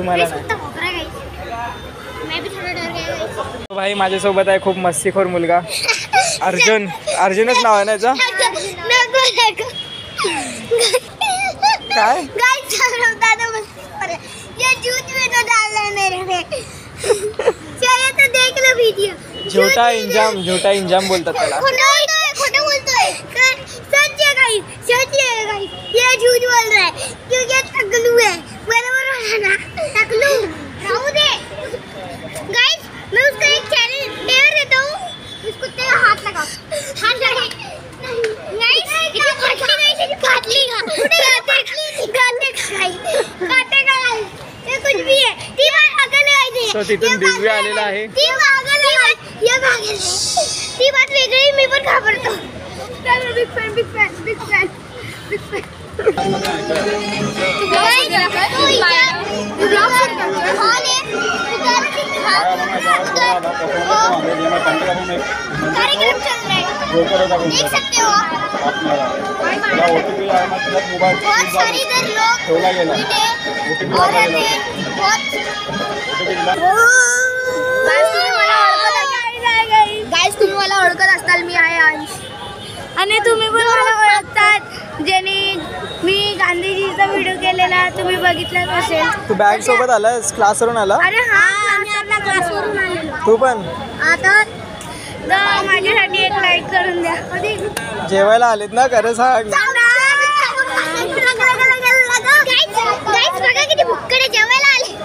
तुम्हाला नाही। भाई माझ्यासोबत आहे खूप मस्तीखोर मुलगा अर्जुन। अर्जुनच नाव आहे ना याचं? काय झोटा इंजाम, झोटा इंजाम बोलतात त्याला। ये झूठ बोल रहा है क्योंकि ये टकलू है, बराबर है ना? टकलू राहू दे। गाइस मैं उसका एक चैनल शेयर देता हूँ, इस कुत्ते का हाथ लगा, हाथ लगा। गाइस ये फाटली का काटे का ये कुछ भी है। ती बात अगल लगाई दे। सो तिथून दिव्य आलेला आहे। ती अगल लगाई ये भागेल। ती बात वेगळी मी पण घाबरतो। Big fan big fan big fan big fan. कार्यक्रम चल रहा है, देख सकते हो आप। बहुत सारी इधर लोग गाइस तुम्ही मला ओळखत असताल, मी आहे अंश आणि तुम्ही पण मला ओळखतात, ज्याने मी गांधीजीचा व्हिडिओ केलेला तुम्ही बघितलाच असेल। तू बॅग सोबत आलास? क्लासवरून आला? अरे हा मी क्लासवरून आलेलो। तू पण आता माझ्यासाठी एक लाईक करून द्या। जेवायला आलेत ना? खरं सांग। गाइस बघा किती भुक्कडे जेवायला आले।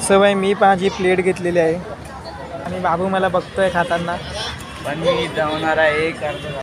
सो भाई मी माझी प्लेट घेतलेली आहे आणि बाबू मला बघतोय खाताना, पण मी जाणार आहे।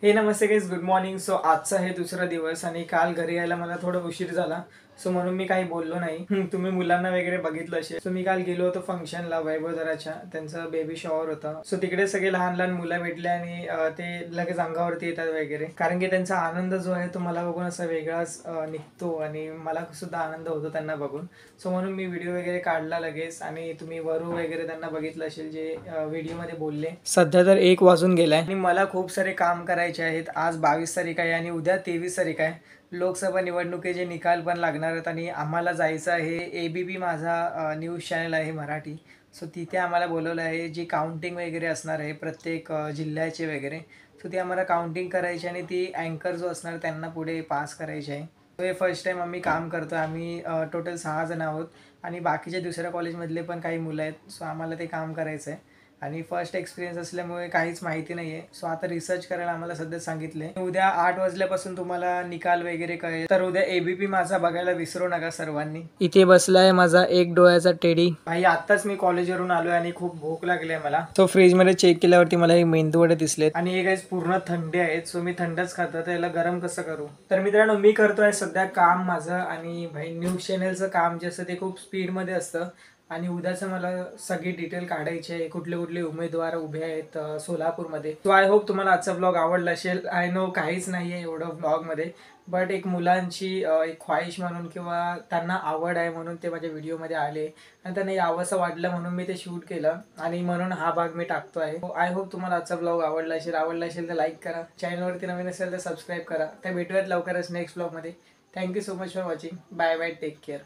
हे नमस्ते गाइस, गुड मॉर्निंग। सो आजचा हे दुसरा दिवस आणि काल घरी यायला मला थोडा उशीर झाला, सो म्हणून मी काही बोललो नाही। तुम्ही मुलांना वगैरे बघितलं असेल। सो मी काल गेलो होतो फंक्शनला वैभवधराच्या, त्यांचं बेबी शॉवर होतं। सो तिकडे सगळे लहान लहान मुलं भेटले आणि ते लगेच अंगावरती येतात वगैरे, कारण की त्यांचा आनंद जो आहे तो मला बघून असा वेगळाच निघतो आणि मला सुद्धा आनंद होतो त्यांना बघून। सो म्हणून मी व्हिडिओ वगैरे काढला लगेच, आणि तुम्ही वरू वगैरे त्यांना बघितलं असेल जे व्हिडिओमध्ये बोलले। सध्या तर 1 वाजून गेलाय आणि मला खूप सारे काम करायचे आहेत। आज 22 तारीख आहे आणि उद्या 23 तारीख आहे। लोकसभा निवडणुकीचे निकाल पण लागणार आहेत आणि आम्हाला जायचं आहे। ABP माझा न्यूज चॅनल आहे मराठी, सो तिथे आम्हाला बोलवलं आहे। जी काउंटिंग वगैरे असणार आहे प्रत्येक जिल्ह्याचे वगैरे, सो ती आम्हाला काउंटिंग करायची आणि ती अँकर जो असणार त्यांना पुढे पास करायची आहे। सो हे फर्स्ट टाईम आम्ही काम करतो। आम्ही टोटल 6 जण आहोत आणि बाकीचे दुसऱ्या कॉलेजमधले पण काही मुलं आहेत। सो आम्हाला ते काम करायचं आहे आणि फर्स्ट एक्सपिरियन्स असल्यामुळे काहीच माहिती नाही आहे। सो आता रिसर्च करायला आम्हाला सध्या सांगितले। उद्या 8 वाजल्यापासून तुम्हाला निकाल वगैरे कळेल, तर उद्या ABP माझा बघायला विसरू नका सर्वांनी। इथे बसलाय माझा एक डोळ्याचा टेडी। भाई आत्ताच मी कॉलेजवरून आलोय आणि खूप भूक लागली आहे मला। सो फ्रीज मध्ये चेक केल्यावरती मला हे मेंदूवडे दिसलेत आणि हे गाइस पूर्ण थंडे आहेत। सो मी थंडच खातो, तर याला गरम कसं करू? तर मित्रांनो मी करतोय सध्या काम माझं, आणि भाई न्यूज चॅनलचं काम जे असतं ते खूप स्पीडमध्ये असतं आणि उद्याचं मला सगळी डिटेल काढायची आहे। कुठले कुठले उमेदवार उभे आहेत सोलापूरमध्ये। सो आय होप तुम्हाला आजचा ब्लॉग आवडला असेल। आय नो काहीच नाही आहे एवढं ब्लॉगमध्ये, बट एक मुलांची एक ख्वाहिश म्हणून किंवा त्यांना आवड आहे म्हणून ते माझ्या व्हिडिओमध्ये आले आणि त्यांना यावंसं वाटलं म्हणून मी ते शूट केलं आणि म्हणून हा भाग मी टाकतो आहे। आय होप तुम्हाला आजचा ब्लॉग आवडला असेल तर लाईक करा, चॅनलवरती नवीन असेल तर सबस्क्राईब करा। त्या भेटूयात लवकरच नेक्स्ट ब्लॉगमध्ये। Thank you so much for watching, bye bye, take care.